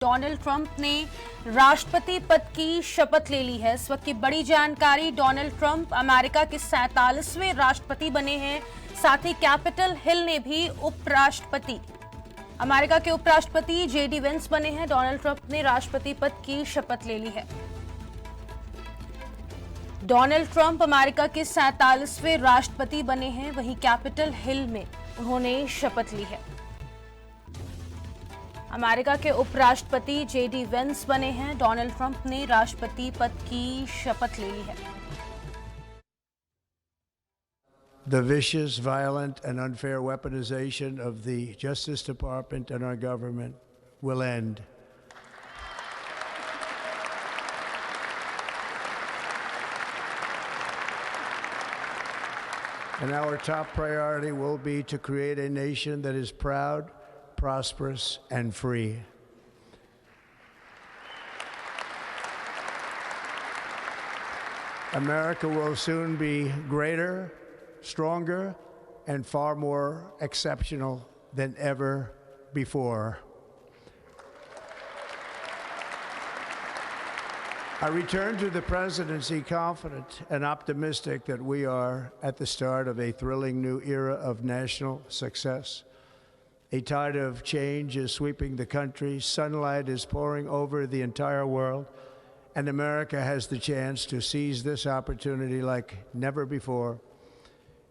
Donald Trump ने राष्ट्रपति पद की शपथ ले ली है। इस वक्त की बड़ी जानकारी, डोनाल्ड ट्रंप अमेरिका के 47वें राष्ट्रपति बने हैं। साथ ही कैपिटल हिल ने भी अमेरिका के उपराष्ट्रपति जेडी वेंस बने हैं। डोनाल्ड ट्रंप ने राष्ट्रपति पद की शपथ ले ली है। डोनाल्ड ट्रंप अमेरिका के 47वें राष्ट्रपति बने हैं, वहीं कैपिटल हिल में उन्होंने शपथ ली है। अमेरिका के उपराष्ट्रपति जेडी वेंस बने हैं। डोनाल्ड ट्रंप ने राष्ट्रपति पद की शपथ ले ली है। The vicious, violent, and unfair weaponization of the Justice Department and our government will end. And our top priority will be to create a nation that is proud, prosperous, and free. America will soon be greater, stronger, and far more exceptional than ever before. I return to the presidency confident and optimistic that we are at the start of a thrilling new era of national success. A tide of change is sweeping the country, sunlight is pouring over the entire world, and America has the chance to seize this opportunity like never before.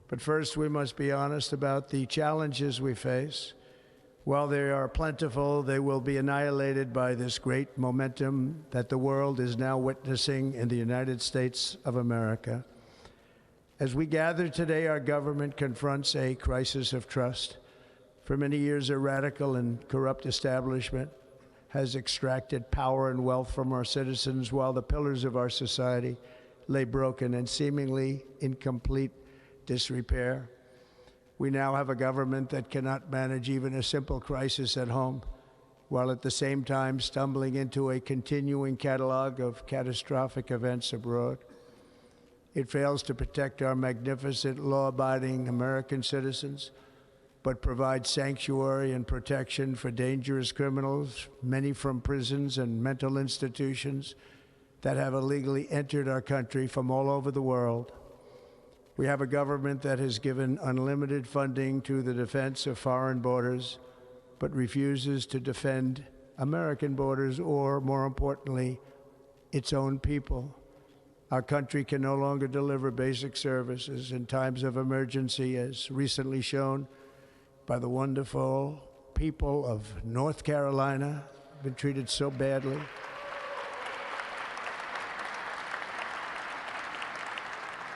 But first, we must be honest about the challenges we face. While they are plentiful, they will be annihilated by this great momentum that the world is now witnessing in the United States of America. As we gather today, our government confronts a crisis of trust. For many years, a radical and corrupt establishment has extracted power and wealth from our citizens while the pillars of our society lay broken and seemingly in complete disrepair. We now have a government that cannot manage even a simple crisis at home, while at the same time stumbling into a continuing catalog of catastrophic events abroad. It fails to protect our magnificent, law-abiding American citizens, but provides sanctuary and protection for dangerous criminals, many from prisons and mental institutions that have illegally entered our country from all over the world. We have a government that has given unlimited funding to the defense of foreign borders, but refuses to defend American borders or, more importantly, its own people. Our country can no longer deliver basic services in times of emergency, as recently shown by the wonderful people of North Carolina, been treated so badly.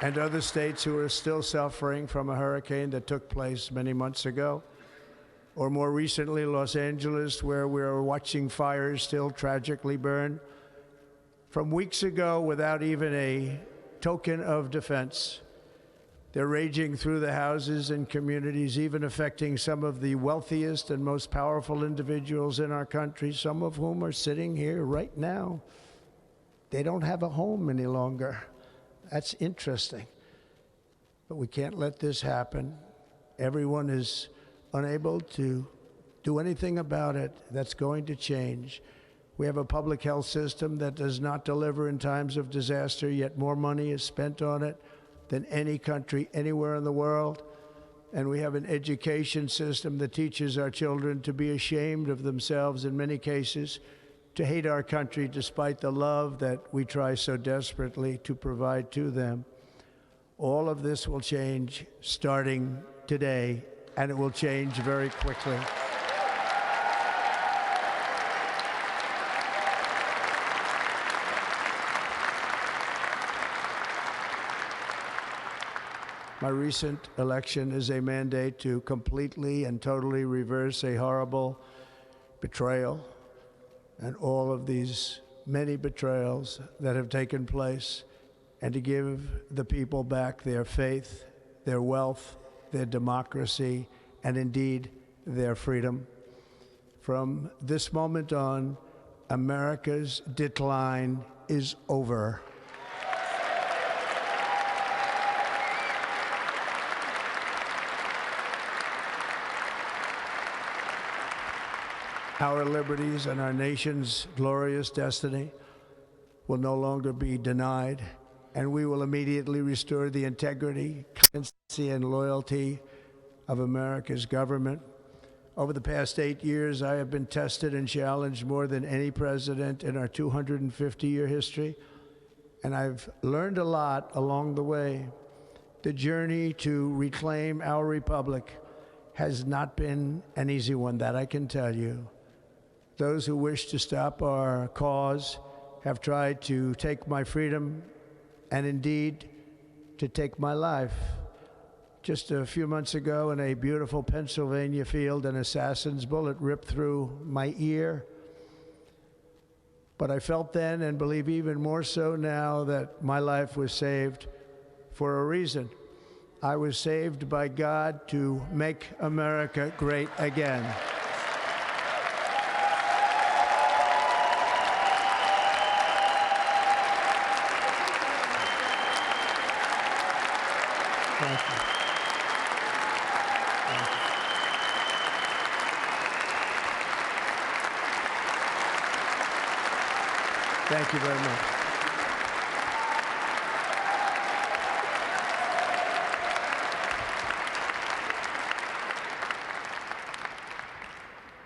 And other states who are still suffering from a hurricane that took place many months ago. Or more recently, Los Angeles, where we're watching fires still tragically burn from weeks ago without even a token of defense. They're raging through the houses and communities, even affecting some of the wealthiest and most powerful individuals in our country, some of whom are sitting here right now. They don't have a home any longer. That's interesting. But we can't let this happen. Everyone is unable to do anything about it. That's going to change. We have a public health system that does not deliver in times of disaster, yet more money is spent on it than any country anywhere in the world. And we have an education system that teaches our children to be ashamed of themselves in many cases, to hate our country despite the love that we try so desperately to provide to them. All of this will change starting today, and it will change very quickly. My recent election is a mandate to completely and totally reverse a horrible betrayal and all of these many betrayals that have taken place, and to give the people back their faith, their wealth, their democracy, and indeed their freedom. From this moment on, America's decline is over. Our liberties and our nation's glorious destiny will no longer be denied, and we will immediately restore the integrity, constancy, and loyalty of America's government. Over the past 8 years, I have been tested and challenged more than any president in our 250-year history, and I've learned a lot along the way. The journey to reclaim our republic has not been an easy one, that I can tell you. Those who wish to stop our cause have tried to take my freedom and indeed to take my life. Just a few months ago in a beautiful Pennsylvania field, an assassin's bullet ripped through my ear. But I felt then, and believe even more so now, that my life was saved for a reason. I was saved by God to make America great again. Thank you. Thank you very much.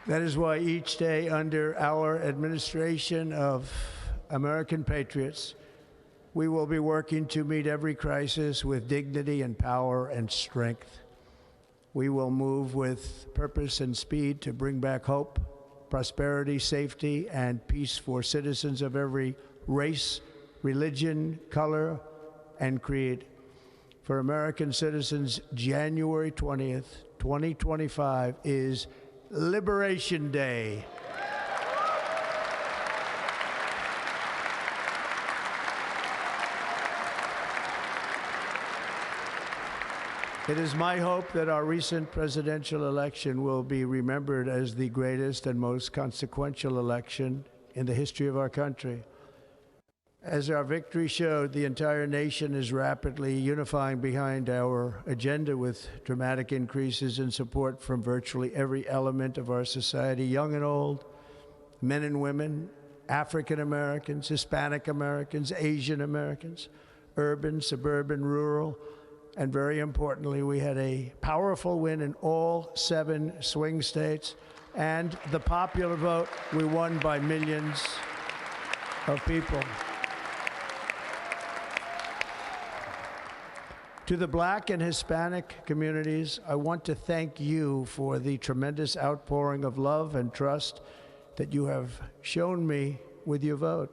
That is why each day under our administration of American patriots, we will be working to meet every crisis with dignity and power and strength. We will move with purpose and speed to bring back hope, prosperity, safety, and peace for citizens of every race, religion, color, and creed. For American citizens, January 20th, 2025 is Liberation Day. It is my hope that our recent presidential election will be remembered as the greatest and most consequential election in the history of our country. As our victory showed, the entire nation is rapidly unifying behind our agenda with dramatic increases in support from virtually every element of our society, young and old, men and women, African Americans, Hispanic Americans, Asian Americans, urban, suburban, rural. And very importantly, we had a powerful win in all 7 swing states. And the popular vote, we won by millions of people. To the Black and Hispanic communities, I want to thank you for the tremendous outpouring of love and trust that you have shown me with your vote.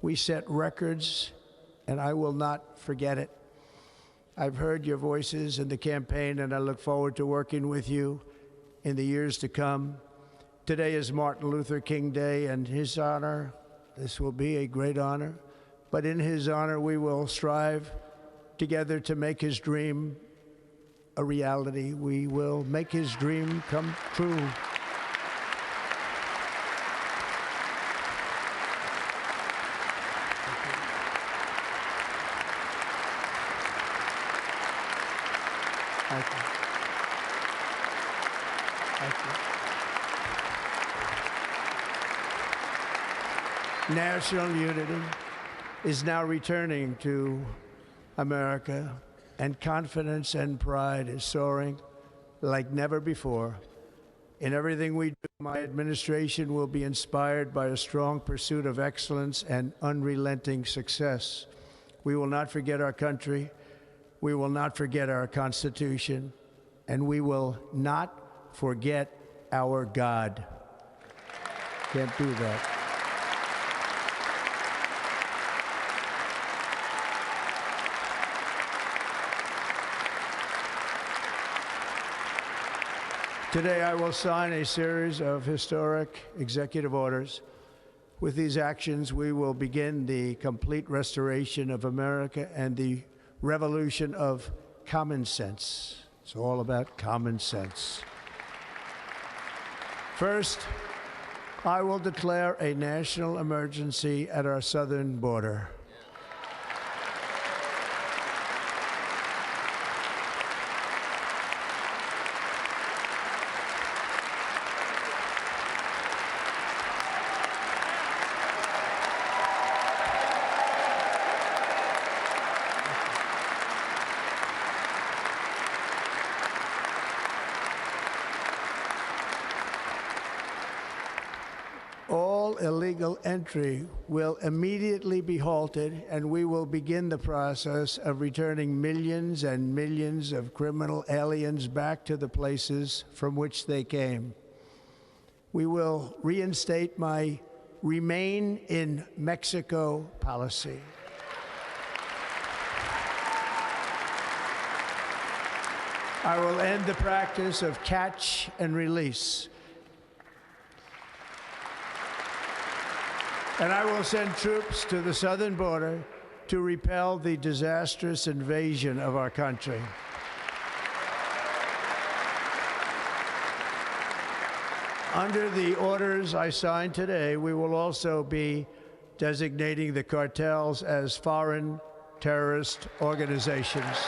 We set records, and I will not forget it. I've heard your voices in the campaign, and I look forward to working with you in the years to come. Today is Martin Luther King Day, and his honor, this will be a great honor, but in his honor, we will strive together to make his dream a reality. We will make his dream come true. Thank you. Thank you. National unity is now returning to America, and confidence and pride is soaring like never before. In everything we do, my administration will be inspired by a strong pursuit of excellence and unrelenting success. We will not forget our country. We will not forget our Constitution, and we will not forget our God. Can't do that. Today, I will sign a series of historic executive orders. With these actions, we will begin the complete restoration of America and the revolution of common sense. It's all about common sense. First, I will declare a national emergency at our southern border. all illegal entry will immediately be halted, and we will begin the process of returning millions and millions of criminal aliens back to the places from which they came. We will reinstate my Remain in Mexico policy. I will end the practice of catch and release. And I will send troops to the southern border to repel the disastrous invasion of our country. Under the orders I signed today, we will also be designating the cartels as foreign terrorist organizations.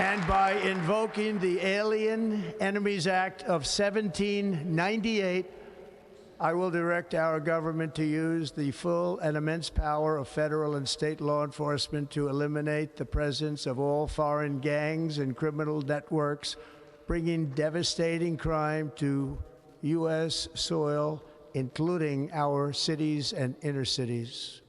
And by invoking the Alien Enemies Act of 1798, I will direct our government to use the full and immense power of federal and state law enforcement to eliminate the presence of all foreign gangs and criminal networks, bringing devastating crime to U.S. soil, including our cities and inner cities.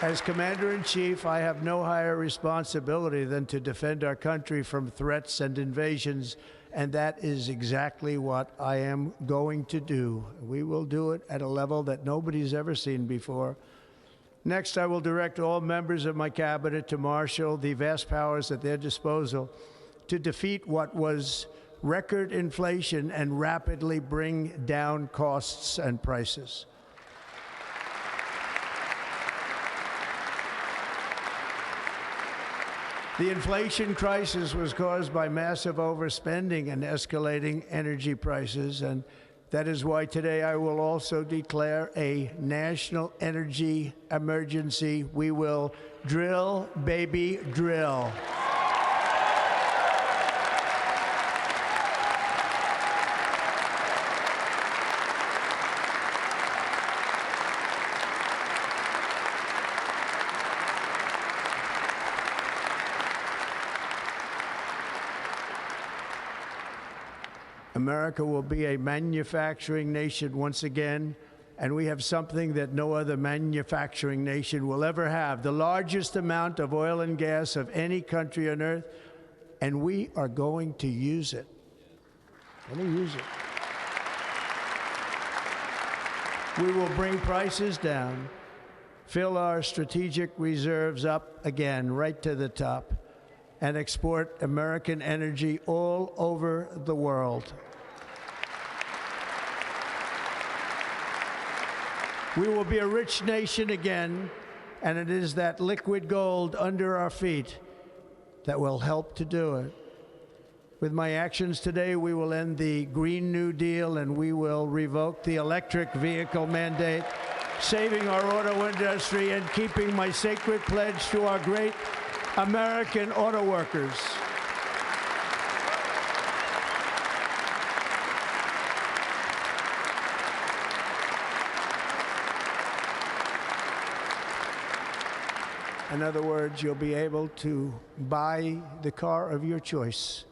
As Commander-in-Chief, I have no higher responsibility than to defend our country from threats and invasions, and that is exactly what I am going to do. We will do it at a level that nobody's ever seen before. Next, I will direct all members of my cabinet to marshal the vast powers at their disposal to defeat what was record inflation and rapidly bring down costs and prices. The inflation crisis was caused by massive overspending and escalating energy prices, and that is why today I will also declare a national energy emergency. We will drill, baby, drill. America will be a manufacturing nation once again, and we have something that no other manufacturing nation will ever have, the largest amount of oil and gas of any country on earth, and we are going to use it. We will bring prices down, fill our strategic reserves up again, right to the top, and export American energy all over the world. We will be a rich nation again, and it is that liquid gold under our feet that will help to do it. With my actions today, we will end the Green New Deal, and we will revoke the electric vehicle mandate, saving our auto industry and keeping my sacred pledge to our great American auto workers. In other words, you'll be able to buy the car of your choice.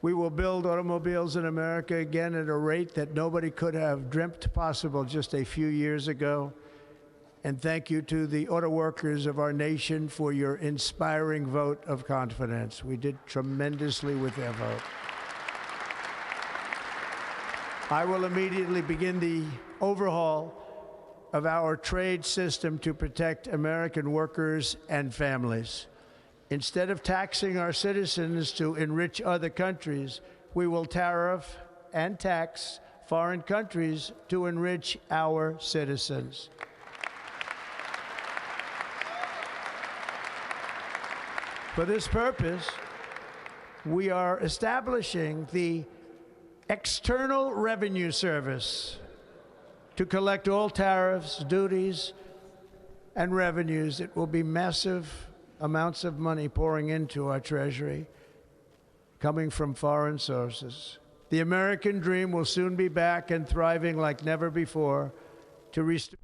We will build automobiles in America again at a rate that nobody could have dreamt possible just a few years ago. And thank you to the auto workers of our nation for your inspiring vote of confidence. We did tremendously with their vote. I will immediately begin the overhaul of our trade system to protect American workers and families. Instead of taxing our citizens to enrich other countries, we will tariff and tax foreign countries to enrich our citizens. For this purpose, we are establishing the External Revenue Service to collect all tariffs, duties, and revenues. It will be massive amounts of money pouring into our Treasury. coming from foreign sources. The American dream will soon be back and thriving like never before to restore.